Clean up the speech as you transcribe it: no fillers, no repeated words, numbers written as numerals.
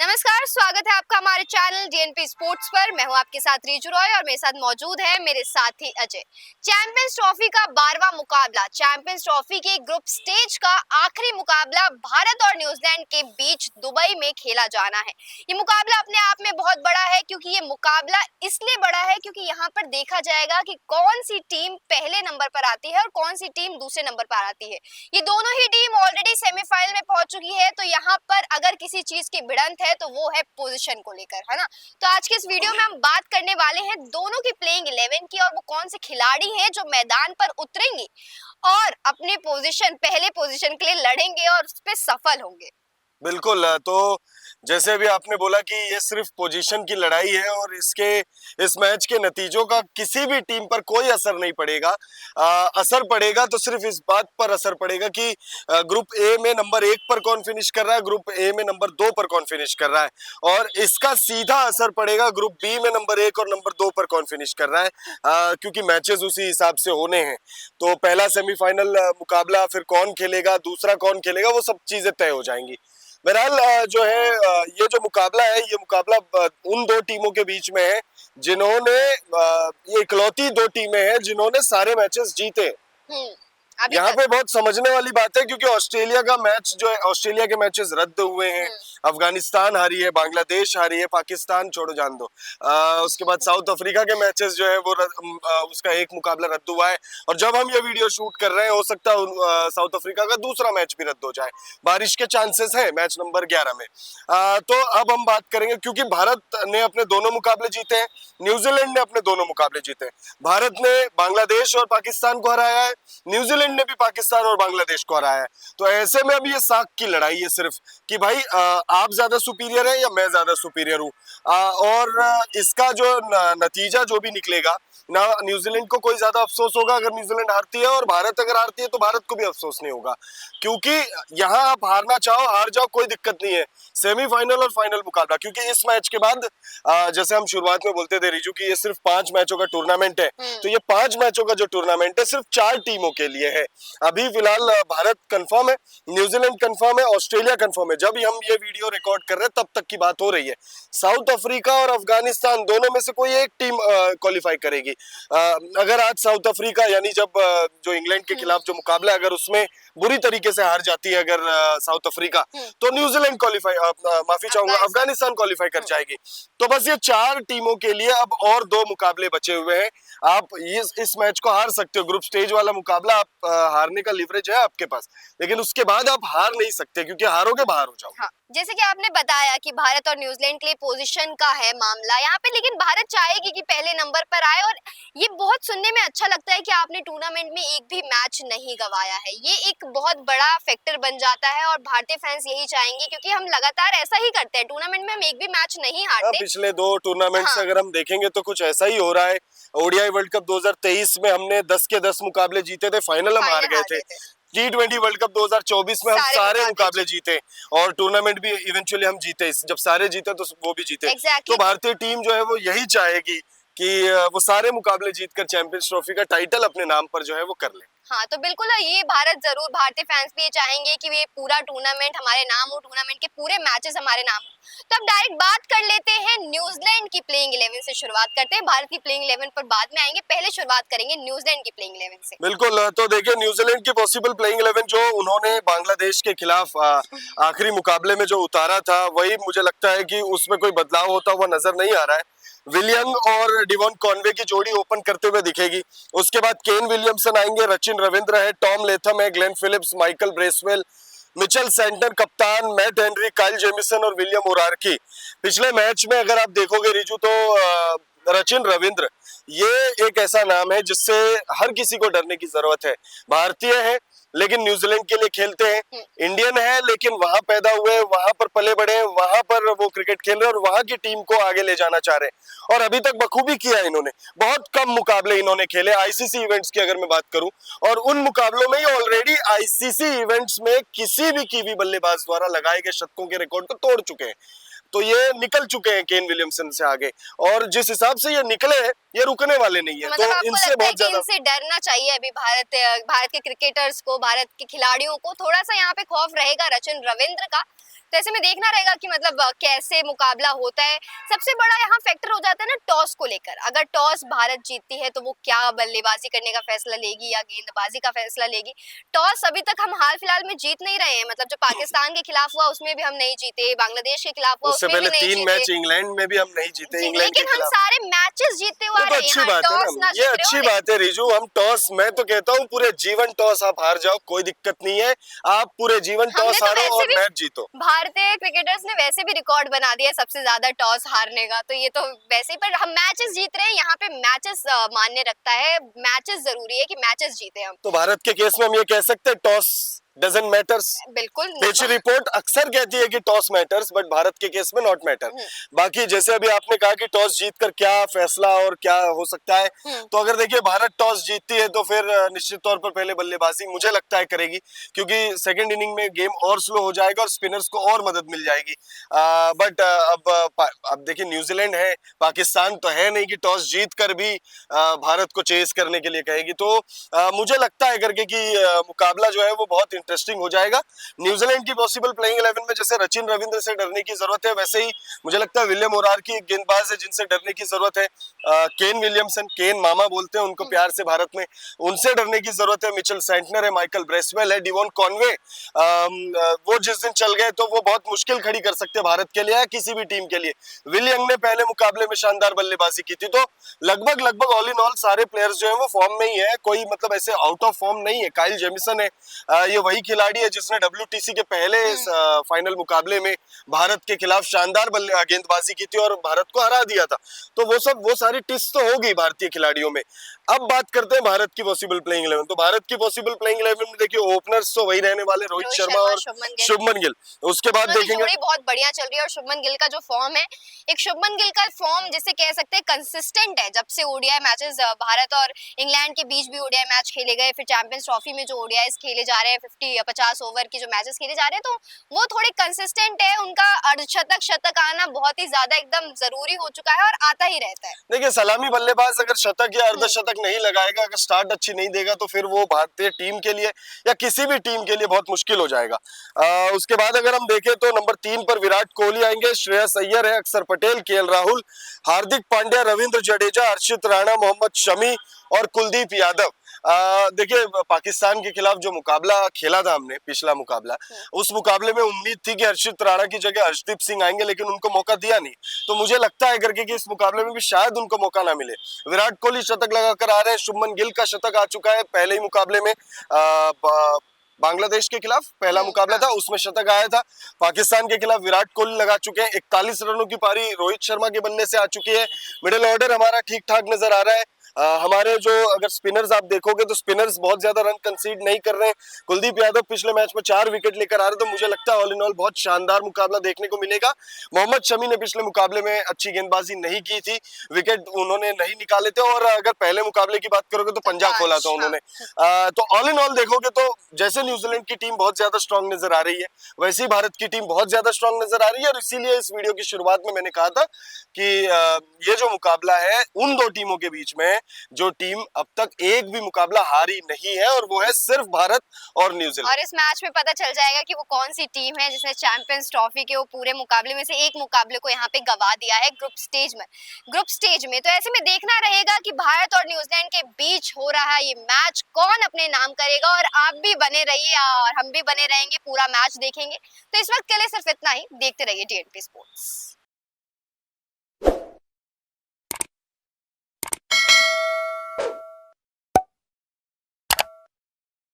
नमस्कार, स्वागत है आपका हमारे चैनल डीएनपी स्पोर्ट्स पर। मैं हूं आपके साथ रीजू रॉय और मेरे साथ मौजूद है मेरे साथी अजय। चैंपियंस ट्रॉफी का 12वां मुकाबला, चैंपियंस ट्रॉफी के ग्रुप स्टेज का आखिरी मुकाबला भारत और न्यूजीलैंड के बीच दुबई में खेला जाना है। ये मुकाबला अपने आप में बहुत बड़ा है, क्योंकि ये मुकाबला इसलिए बड़ा है क्योंकि यहाँ पर देखा जाएगा कि कौन सी टीम पहले नंबर पर आती है और कौन सी टीम दूसरे नंबर पर आती है। ये दोनों ही टीम ऑलरेडी सेमीफाइनल में पहुंच चुकी है, तो यहाँ पर अगर किसी चीज की भिड़ंत है तो वो है पोजीशन को लेकर, है ना। तो आज के इस वीडियो में हम बात करने वाले हैं दोनों की प्लेइंग 11 की, और वो कौन से खिलाड़ी हैं जो मैदान पर उतरेंगे और अपने पोजीशन, पहले पोजीशन के लिए लड़ेंगे और उस पे सफल होंगे। बिल्कुल। तो जैसे अभी आपने बोला कि ये सिर्फ पोजीशन की लड़ाई है और इस मैच के नतीजों का किसी भी टीम पर कोई असर नहीं पड़ेगा। असर पड़ेगा तो सिर्फ इस बात पर असर पड़ेगा कि ग्रुप ए में नंबर 1 पर कौन फिनिश कर रहा है, ग्रुप ए में नंबर 2 पर कौन फिनिश कर रहा है, और इसका सीधा असर पड़ेगा ग्रुप बी में नंबर 1 और नंबर 2 पर कौन फिनिश कर रहा है, क्योंकि मैचेस उसी हिसाब से होने हैं। तो पहला सेमीफाइनल मुकाबला, फिर कौन खेलेगा, दूसरा कौन खेलेगा, वो सब चीजें तय हो जाएंगी। बहरहाल जो है, ये जो मुकाबला है, ये मुकाबला उन दो टीमों के बीच में है जिन्होंने, ये इकलौती दो टीमें हैं जिन्होंने सारे मैचेस जीते। यहाँ पे बहुत समझने वाली बात है, क्योंकि ऑस्ट्रेलिया का मैच जो है, ऑस्ट्रेलिया के मैचेस रद्द हुए हैं, अफगानिस्तान हारी है, बांग्लादेश हारी है, पाकिस्तान छोड़ो जान दो। उसके बाद साउथ अफ्रीका के मैचेस जो है वो उसका एक मुकाबला रद्द हुआ है, और जब हम ये वीडियो शूट कर रहे हैं हो सकता है साउथ अफ्रीका का दूसरा मैच भी रद्द हो जाए। बारिश के चांसेस है मैच नंबर 11 में। तो अब हम बात करेंगे, क्योंकि भारत ने अपने दोनों मुकाबले जीते हैं, न्यूजीलैंड ने अपने दोनों मुकाबले जीते हैं। भारत ने बांग्लादेश और पाकिस्तान को हराया है, न्यूजीलैंड ने भी पाकिस्तान और बांग्लादेश को हराया है। तो ऐसे में अब ये साख की लड़ाई है सिर्फ कि भाई आप ज्यादा सुपीरियर है या मैं ज्यादा सुपीरियर हूँ। और इसका जो नतीजा जो भी निकलेगा ना, न्यूजीलैंड को कोई ज्यादा अफसोस होगा अगर न्यूजीलैंड हारती है, और भारत अगर हारती है तो भारत को भी अफसोस नहीं होगा, क्योंकि यहाँ आप हारना चाहो हार जाओ, कोई दिक्कत नहीं है। सेमीफाइनल और फाइनल मुकाबला, क्योंकि इस मैच के बाद जैसे हम शुरुआत में बोलते थे रिजू की ये सिर्फ 5 मैचों का टूर्नामेंट है, तो ये 5 मैचों का जो टूर्नामेंट है सिर्फ 4 टीमों के लिए है। अभी फिलहाल भारत कंफर्म है, न्यूजीलैंड कंफर्म है, ऑस्ट्रेलिया कंफर्म है। जब हम ये वीडियो रिकॉर्ड कर रहे हैं तब तक की बात हो रही है। साउथ अफ्रीका और अफगानिस्तान दोनों में से कोई एक टीम क्वालिफाई करेगी। अगर आज साउथ अफ्रीका, यानी जब जो इंग्लैंड के खिलाफ जो मुकाबला है, अगर उसमें बुरी तरीके से हार जाती है अगर साउथ अफ्रीका, तो न्यूजीलैंड क्वालिफाई, माफी चाहूंगा, अफगानिस्तान क्वालिफाई कर जाएगी। तो बस ये 4 टीमों के लिए अब और 2 मुकाबले बचे हुए हैं। आप इस मैच को हार सकते हो, ग्रुप स्टेज वाला मुकाबला आप हारने का लीवरेज है आपके पास, लेकिन उसके बाद आप हार नहीं सकते, क्योंकि हारोगे बाहर हो जाओगे। हाँ, जैसे कि आपने बताया कि भारत और न्यूजीलैंड के लिए पोजीशन का है मामला यहाँ पे, लेकिन भारत चाहेगी कि पहले नंबर पर आए, और ये बहुत सुनने में अच्छा लगता है कि आपने टूर्नामेंट में एक भी मैच नहीं गंवाया है। ये एक बहुत बड़ा फैक्टर बन जाता है और भारतीय फैंस यही चाहेंगे, क्योंकि हम लगातार ऐसा ही करते हैं, टूर्नामेंट में हम एक भी मैच नहीं हारते। पिछले 2 टूर्नामेंट से अगर हम देखेंगे तो कुछ ऐसा ही हो रहा है। ओडीआई वर्ल्ड कप 2023 में हमने 10 के 10 मुकाबले जीते थे, फाइनल हम हार गए थे। T20 वर्ल्ड कप 2024 में हम सारे मुकाबले जीते, और टूर्नामेंट भी इवेंचुअली हम जीते। जब सारे जीते तो वो भी जीते। तो भारतीय टीम जो है वो यही चाहेगी कि वो सारे मुकाबले जीतकर चैंपियंस ट्रॉफी का टाइटल अपने नाम पर जो है वो कर ले। हाँ, तो बिल्कुल ये भारत जरूर, भारतीय फैंस भी ये चाहेंगे कि ये पूरा टूर्नामेंट हमारे नाम हो, टूर्नामेंट के पूरे मैचेस हमारे नाम हो। तो अब डायरेक्ट बात कर लेते हैं न्यूजीलैंड की प्लेइंग 11 से शुरुआत करते हैं। भारत की प्लेइंग 11 पर बाद में आएंगे, पहले शुरुआत करेंगे न्यूजीलैंड की प्लेइंग 11 से। बिल्कुल। तो देखिए, न्यूजीलैंड की पॉसिबल प्लेइंग 11 जो उन्होंने बांग्लादेश के खिलाफ आखिरी मुकाबले में जो उतारा था, वही मुझे लगता है कि उसमें कोई बदलाव होता हुआ नजर नहीं आ रहा है। विलियम और डिवॉन कॉनवे की जोड़ी ओपन करते हुए दिखेगी। उसके बाद केन विलियमसन आएंगे, रचिन रविंद्र है, टॉम लेथम है, Glenn Phillips, Michael Bracewell, Mitchell Santner कप्तान, मैट हेनरी, काइल जेमिसन और विलियम ओरार्की। पिछले मैच में अगर आप देखोगे रिजू, तो रचिन रविंद्र ये एक ऐसा नाम है जिससे हर किसी को डरने की जरूरत है। भारतीय है लेकिन न्यूजीलैंड के लिए खेलते हैं, इंडियन है लेकिन वहां पैदा हुए, वहां पर पले बड़े, वहां पर वो क्रिकेट खेल रहे हैं और वहां की टीम को आगे ले जाना चाह रहे हैं, और अभी तक बखूबी किया इन्होंने। बहुत कम मुकाबले इन्होंने खेले आईसीसी इवेंट्स की अगर मैं बात करूं, और उन मुकाबलों में ये ऑलरेडी आईसीसी इवेंट्स में किसी भी कीवी बल्लेबाज द्वारा लगाए गए शतकों के रिकॉर्ड को तोड़ चुके हैं। तो ये निकल चुके हैं केन विलियमसन से आगे, और जिस हिसाब से ये निकले हैं ये रुकने वाले नहीं है। मतलब तो इनसे बहुत ज्यादा इनसे डरना चाहिए अभी भारत के क्रिकेटर्स को, भारत के खिलाड़ियों को थोड़ा सा यहाँ पे खौफ रहेगा रचिन रविंद्र का। तो ऐसे में देखना रहेगा कि मतलब कैसे मुकाबला होता है। सबसे बड़ा यहाँ फैक्टर हो जाता है ना टॉस को लेकर। अगर टॉस भारत जीतती है तो वो क्या बल्लेबाजी करने का फैसला लेगी या गेंदबाजी का फैसला लेगी। टॉस अभी तक हम हाल फिलहाल में जीत नहीं रहे हैं, मतलब जो पाकिस्तान के खिलाफ हुआ उसमें भी हम नहीं जीते, बांग्लादेश के खिलाफ हुआ उससे उसमें भी पहले नहीं 3 जीते मैच इंग्लैंड में भी हम नहीं जीते जी, इंग्लैंड के लेकिन हम खिलाफ। सारे मैचेस जीतते हुए ये आ तो रहे हैं। अच्छी यहाँ बात है ना, टॉस ना ये जीत रहे अच्छी हो बात है रिजू। हम टॉस, मैं तो कहता हूँ पूरे जीवन टॉस आप हार जाओ, कोई दिक्कत नहीं है। आप पूरे जीवन हमने टॉस तो हारो वैसे और भी मैच जीतो। भारतीय क्रिकेटर्स ने वैसे भी रिकॉर्ड बना दिया है सबसे ज्यादा टॉस हारने का, तो ये तो वैसे ही, पर हम मैचेस जीत रहे हैं। यहाँ पे मैचेस मान्य रखता है, मैचेस जरूरी है कि मैचेस जीते हम। तो भारत के केस में हम ये कह सकते हैं टॉस डजंट मैटर्स। बिल्कुल पिच रिपोर्ट अक्सर कहती है कि टॉस मैटर्स, बट भारत के केस में नॉट मैटर। बाकी जैसे अभी आपने कहा कि टॉस जीतकर क्या फैसला और क्या हो सकता है, तो अगर देखिए भारत टॉस जीतती है तो फिर निश्चित तौर पर पहले बल्लेबाजी मुझे लगता है करेगी, क्योंकि सेकंड इनिंग में गेम और स्लो हो जाएगा और स्पिनर्स को और मदद मिल जाएगी। बट अब देखिए न्यूजीलैंड है, पाकिस्तान तो है नहीं कि टॉस जीत कर भी भारत को चेस करने के लिए कहेगी। तो मुझे लगता है करके कि मुकाबला जो है वो बहुत इंटरेस्टिंग हो जाएगा। न्यूजीलैंड की पॉसिबल प्लेइंग 11 में जैसे रचिन रविंद्र से डरने की जरूरत है, वैसे ही मुझे लगता है विलियम ओरार की एक गेंदबाज है जिनसे डरने की जरूरत है। केन विलियमसन, केन मामा बोलते हैं उनको प्यार से भारत में, उनसे डरने की जरूरत है। मिचेल सेंटनर है, माइकल ब्रेसवेल है, डिवॉन कॉनवे, वो जिस दिन चल गए तो वो बहुत मुश्किल खड़ी कर सकते हैं भारत के लिए या किसी भी टीम के लिए। विल यंग ने पहले मुकाबले में शानदार बल्लेबाजी की थी। तो लगभग लगभग ऑल इन ऑल सारे प्लेयर्स जो है वो फॉर्म में ही है, कोई मतलब ऐसे आउट ऑफ फॉर्म नहीं है। काइल जेमिसन है, ये वही खिलाड़ी है जिसने WTC के पहले फाइनल मुकाबले में भारत के खिलाफ शानदार गेंदबाजी की थी और भारत को हरा दिया था। तो वो सारी टिस तो हो गई भारतीय खिलाड़ियों में। अब बात करते हैं भारत की पॉसिबल प्लेइंग 11। तो भारत की पॉसिबल प्लेइंग 11 में देखिए ओपनर्स तो वही रहने वाले, रोहित शर्मा और शुभमन गिल। उसके बाद देखेंगे जोड़ी बहुत बढ़िया चल रही है और शुभमन गिल का जो फॉर्म है, एक शुभमन गिल का फॉर्म जिसे कह सकते हैं कंसिस्टेंट है। जब से ओडीआई मैचेस भारत और इंग्लैंड के बीच भी ओडीआई मैच खेले गए, फिर चैंपियंस ट्रॉफी में जो ओडीआई खेले जा रहे हैं 50 ओवर की जो मैचेस खेले जा रहे हैं, तो वो थोड़े कंसिस्टेंट है। उनका अर्धशतक शतक आना बहुत ही ज्यादा एकदम जरूरी हो चुका है और आता ही रहता है। देखिए सलामी बल्लेबाज अगर शतक या अर्धशतक नहीं लगाएगा, अगर स्टार्ट अच्छी नहीं देगा, तो फिर वो भारतीय टीम के लिए या किसी भी टीम के लिए बहुत मुश्किल हो जाएगा। उसके बाद अगर हम देखें तो नंबर 3 पर विराट कोहली आएंगे, श्रेयस अय्यर है, अक्षर पटेल, केएल राहुल, हार्दिक पांड्या, रविंद्र जडेजा, हर्षित राणा, मोहम्मद शमी और कुलदीप यादव। देखिए पाकिस्तान के खिलाफ जो मुकाबला खेला था हमने, पिछला मुकाबला, उस मुकाबले में उम्मीद थी कि हर्षित राणा की जगह अर्शदीप सिंह आएंगे, लेकिन उनको मौका दिया नहीं। तो मुझे लगता है करके कि इस मुकाबले में भी शायद उनको मौका ना मिले। विराट कोहली शतक लगाकर आ रहे हैं, शुभमन गिल का शतक आ चुका है पहले ही मुकाबले में, बांग्लादेश के खिलाफ पहला मुकाबला था उसमें शतक आया था। पाकिस्तान के खिलाफ विराट कोहली लगा चुके हैं, 41 रनों की पारी रोहित शर्मा के बल्ले से आ चुकी है। मिडिल ऑर्डर हमारा ठीक ठाक नजर आ रहा है। हमारे जो अगर स्पिनर्स आप देखोगे तो स्पिनर्स बहुत ज्यादा रन कंसीड नहीं कर रहे हैं। कुलदीप यादव पिछले मैच में 4 विकेट लेकर आ रहे, तो मुझे लगता है ऑल इन ऑल बहुत शानदार मुकाबला देखने को मिलेगा। मोहम्मद शमी ने पिछले मुकाबले में अच्छी गेंदबाजी नहीं की थी, विकेट उन्होंने नहीं निकाले थे, और अगर पहले मुकाबले की बात करोगे तो पंजा खोला था उन्होंने। तो ऑल इन ऑल देखोगे तो जैसे न्यूजीलैंड की टीम बहुत ज्यादा स्ट्रांग नजर आ रही है, वैसे ही भारत की टीम बहुत ज्यादा स्ट्रांग नजर आ रही है। और इसीलिए इस वीडियो की शुरुआत में मैंने कहा था कि ये जो मुकाबला है उन दो टीमों के बीच में, जो टीम अब तक एक भी मुकाबला हारी नहीं है, और वो है सिर्फ भारत और न्यूजीलैंड। और इस मैच में पता चल जाएगा कि वो कौन सी टीम है जिसने चैंपियंस ट्रॉफी के वो पूरे मुकाबले में से एक मुकाबले को यहाँ पे गवा दिया है ग्रुप स्टेज में। तो ऐसे में देखना रहेगा कि भारत और न्यूजीलैंड के बीच हो रहा है ये मैच कौन अपने नाम करेगा। और आप भी बने रहिए और हम भी बने रहेंगे, पूरा मैच देखेंगे। तो इस वक्त के लिए सिर्फ इतना ही, देखते रहिए DNP स्पोर्ट्स।